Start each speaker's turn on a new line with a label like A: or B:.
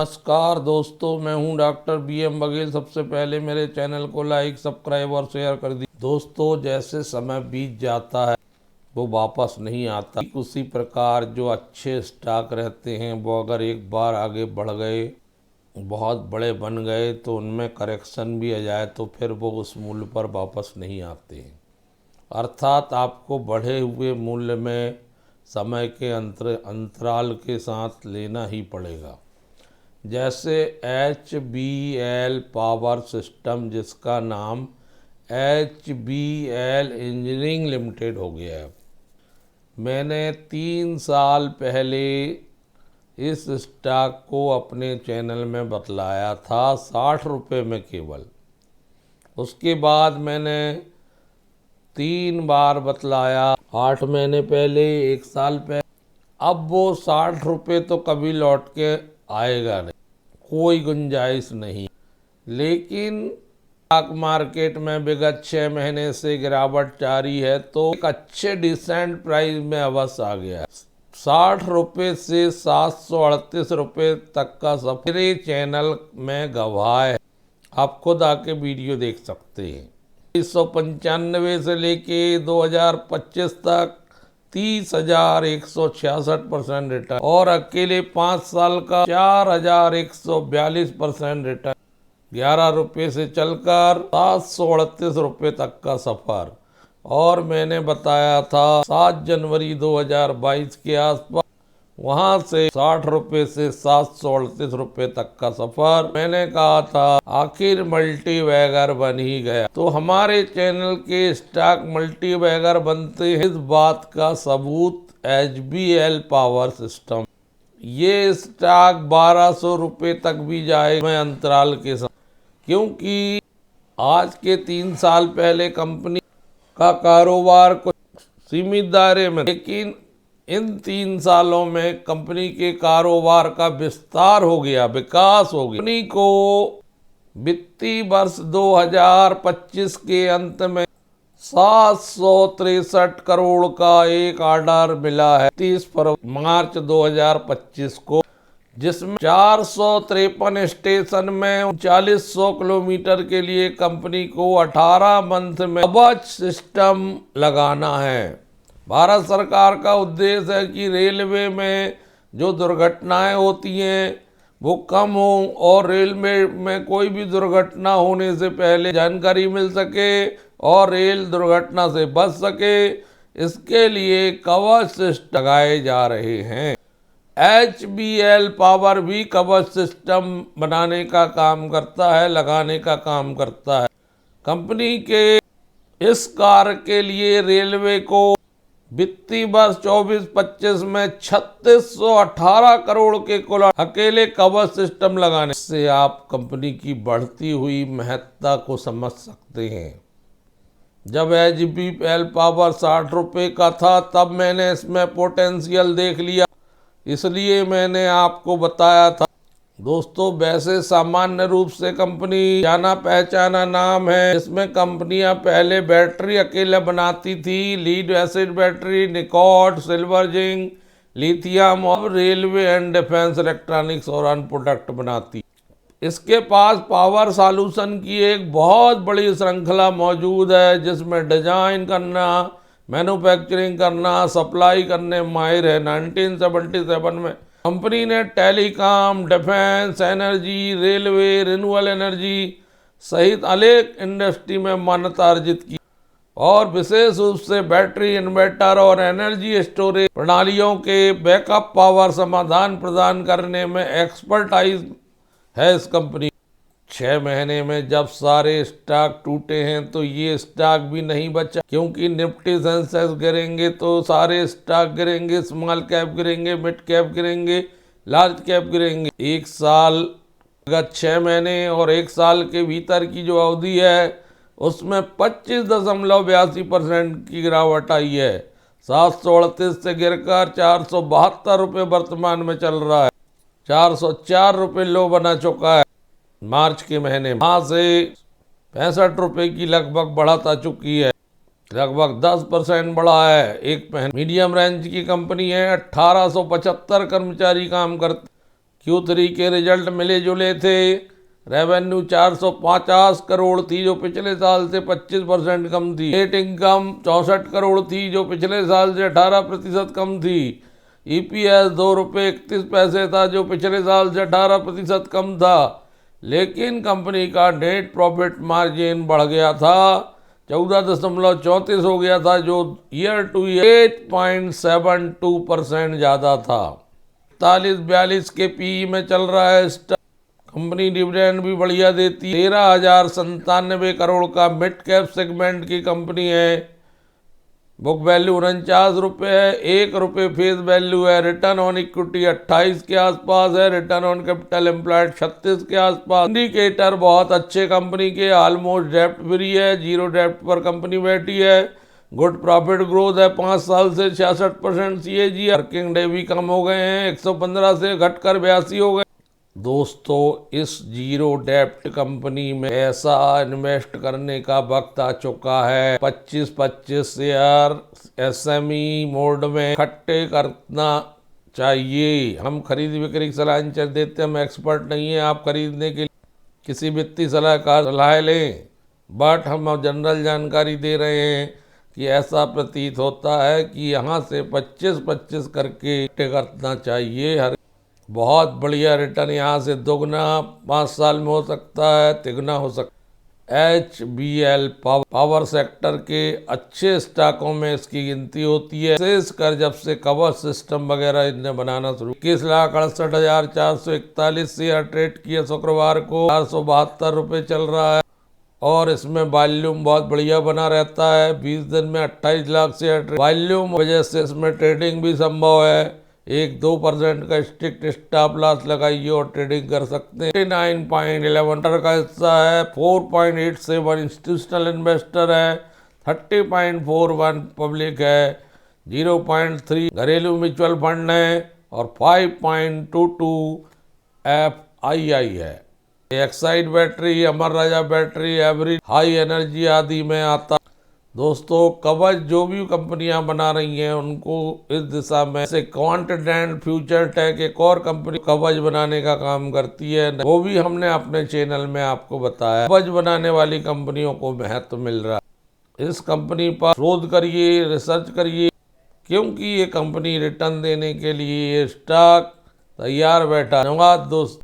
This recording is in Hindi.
A: नमस्कार दोस्तों, मैं हूं डॉक्टर BM बघेल। सबसे पहले मेरे चैनल को लाइक, सब्सक्राइब और शेयर कर दी। दोस्तों, जैसे समय बीत जाता है वो वापस नहीं आता। उसी प्रकार जो अच्छे स्टॉक रहते हैं वो अगर एक बार आगे बढ़ गए, बहुत बड़े बन गए, तो उनमें करेक्शन भी आ जाए तो फिर वो उस मूल्य पर वापस नहीं आते हैं। अर्थात आपको बढ़े हुए मूल्य में समय के अंतराल के साथ लेना ही पड़ेगा। जैसे HBL पावर सिस्टम, जिसका नाम HBL इंजीनियरिंग लिमिटेड हो गया है। मैंने 3 साल पहले इस स्टॉक को अपने चैनल में बतलाया था 60 रुपये में केवल। उसके बाद मैंने 3 बार बतलाया, 8 महीने पहले, 1 साल पहले। अब वो 60 रुपये तो कभी लौट के आएगा नहीं, कोई गुंजाइश नहीं। लेकिन स्टॉक मार्केट में विगत 6 महीने से गिरावट जारी है, तो एक अच्छे डिसेंट प्राइस में अवश्य आ गया। 60 रुपये से 738 रुपये तक का सफर मेरे चैनल में गवाह है। आप खुद आके वीडियो देख सकते हैं। 1995 से लेके 2025 तक 30,166% रिटर्न, और अकेले 5 साल का 4,142% रिटर्न। 11 रुपये से चलकर 738 रुपये तक का सफर। और मैंने बताया था 7 जनवरी 2022 के आसपास, वहां से 60 रुपये से 738 रुपये तक का सफर। मैंने कहा था आखिर मल्टी बैगर बन ही गया। तो हमारे चैनल के स्टॉक मल्टी बैगर बनते हैं, इस बात का सबूत HBL पावर सिस्टम। ये स्टॉक 1200 रुपये तक भी जाए में अंतराल के साथ, क्योंकि आज के 3 साल पहले कंपनी का कारोबार कुछ सीमित दायरे में, लेकिन इन 3 सालों में कंपनी के कारोबार का विस्तार हो गया, विकास हो गया। कंपनी को वित्तीय वर्ष 2025 के अंत में 763 करोड़ का एक ऑर्डर मिला है 30 मार्च 2025 को, जिसमें 453 स्टेशन में 3900 किलोमीटर के लिए कंपनी को 18 मंथ में कवच सिस्टम लगाना है। भारत सरकार का उद्देश्य है कि रेलवे में जो दुर्घटनाएं होती हैं वो कम हो, और रेलवे में कोई भी दुर्घटना होने से पहले जानकारी मिल सके और रेल दुर्घटना से बच सके। इसके लिए कवच सिस्टम लगाए जा रहे हैं। HBL पावर भी कवच सिस्टम बनाने का काम करता है, लगाने का काम करता है। कंपनी के इस कार्य के लिए रेलवे को वित्तीय वर्ष 24-25 में 3618 करोड़ के कुल अकेले कवच सिस्टम लगाने से आप कंपनी की बढ़ती हुई महत्ता को समझ सकते हैं। जब HBL पावर 60 रुपये का था, तब मैंने इसमें पोटेंशियल देख लिया, इसलिए मैंने आपको बताया था। दोस्तों, वैसे सामान्य रूप से कंपनी जाना पहचाना नाम है। इसमें कंपनियां पहले बैटरी अकेले बनाती थी, lead acid battery, nicad, silver zinc, lithium, और रेलवे एंड डिफेंस इलेक्ट्रॉनिक्स और अन्य प्रोडक्ट बनाती। इसके पास पावर सॉल्यूशन की एक बहुत बड़ी श्रृंखला मौजूद है, जिसमें डिजाइन करना, मैन्युफैक्चरिंग करना, सप्लाई करने माहिर है। 1977 में कंपनी ने telecom, defence, energy, railway, renewable energy सहित अनेक इंडस्ट्री में मान्यता अर्जित की, और विशेष रूप से बैटरी, इन्वर्टर और एनर्जी स्टोरेज प्रणालियों के बैकअप पावर समाधान प्रदान करने में एक्सपर्टाइज है इस कंपनी। 6 महीने में जब सारे स्टॉक टूटे हैं, तो ये स्टॉक भी नहीं बचा, क्योंकि निफ्टी सेंसेक्स गिरेंगे तो सारे स्टॉक गिरेंगे, स्मॉल कैप गिरेंगे, मिड कैप गिरेंगे, लार्ज कैप गिरेंगे। 1 साल, अगर 6 महीने और 1 साल के भीतर की जो अवधि है, उसमें 25.82% की गिरावट आई है। 738 से गिरकर 472 रुपये वर्तमान में चल रहा है। 404 रुपये लो बना चुका है मार्च के महीने में। वहाँ से 65 रुपये की लगभग बढ़त आ चुकी है, लगभग 10% बढ़ा है एक महीने। मीडियम रेंज की कंपनी है, 1875 कर्मचारी काम करते, Q3 के रिजल्ट मिले जुले थे। रेवेन्यू 450 करोड़ थी जो पिछले साल से 25% कम थी। नेट इनकम 64 करोड़ थी जो पिछले साल से 18% कम थी। EPS ₹2.31 था जो पिछले साल से 18% कम था। लेकिन कंपनी का नेट प्रॉफिट मार्जिन बढ़ गया था, 14.34 हो गया था, जो ईयर टू ईयर 8.72% ज़्यादा था। 41-42 के PE में चल रहा है। कंपनी डिविडेंड भी बढ़िया देती है। 13,097 करोड़ का मिड कैप सेगमेंट की कंपनी है। बुक वैल्यू ₹49 है, ₹1 फेस वैल्यू है। रिटर्न ऑन इक्विटी 28 के आसपास है, रिटर्न ऑन कैपिटल एम्प्लॉयड 36 के आसपास। इंडिकेटर बहुत अच्छे कंपनी के, ऑलमोस्ट डेप्ट फ्री है, जीरो डेप्ट पर कंपनी बैठी है। गुड प्रॉफिट ग्रोथ है, 5 साल से 66% CAGR। वर्किंग डे भी कम हो गए हैं, 115 से घटकर 82 हो गए। दोस्तों, इस जीरो डेप्ट कंपनी में ऐसा इन्वेस्ट करने का वक्त आ चुका है। 25-25 शेयर SME मोड में इकट्ठे करना चाहिए। हम खरीद बिक्री की सलाह देते हैं, हम एक्सपर्ट नहीं है। आप खरीदने के लिए किसी वित्तीय सलाहकार सलाह लें, बट हम जनरल जानकारी दे रहे हैं कि ऐसा प्रतीत होता है कि यहाँ से 25-25 करके इकट्ठे करना चाहिए। बहुत बढ़िया रिटर्न यहाँ से दुगना 5 साल में हो सकता है, तिगुना हो सकता है। HBL पावर सेक्टर के अच्छे स्टॉकों में इसकी गिनती होती है, विशेषकर जब से कवर सिस्टम वगैरह इन्हें बनाना शुरू। 21,68,441 शेयर ट्रेड किए शुक्रवार को, ₹472 चल रहा है और इसमें वॉल्यूम बहुत बढ़िया बना रहता है। 20 दिन में 28 लाख शेयर वॉल्यूम वजह से इसमें ट्रेडिंग भी संभव है। 1-2% का स्ट्रिक्ट स्टॉप लॉस लगाइए और ट्रेडिंग कर सकते हैं। 9.11 का हिस्सा है, 4.87 इंस्टीट्यूशनल इन्वेस्टर है, 30.41 पब्लिक है, 0.3 घरेलू म्यूचुअल फंड है और 5.22 FII है। एक्साइड बैटरी, अमर राजा बैटरी, एवरेज हाई एनर्जी आदि में आता। दोस्तों, कवच जो भी कंपनियां बना रही हैं उनको इस दिशा में से क्वांटडेंट फ्यूचर टेक एक और कंपनी कवच बनाने का काम करती है, वो भी हमने अपने चैनल में आपको बताया। कवच बनाने वाली कंपनियों को महत्व मिल रहा है। इस कंपनी पर शोध करिए, रिसर्च करिए, क्योंकि ये कंपनी रिटर्न देने के लिए स्टॉक तैयार बैठा। धन्यवाद दोस्तों।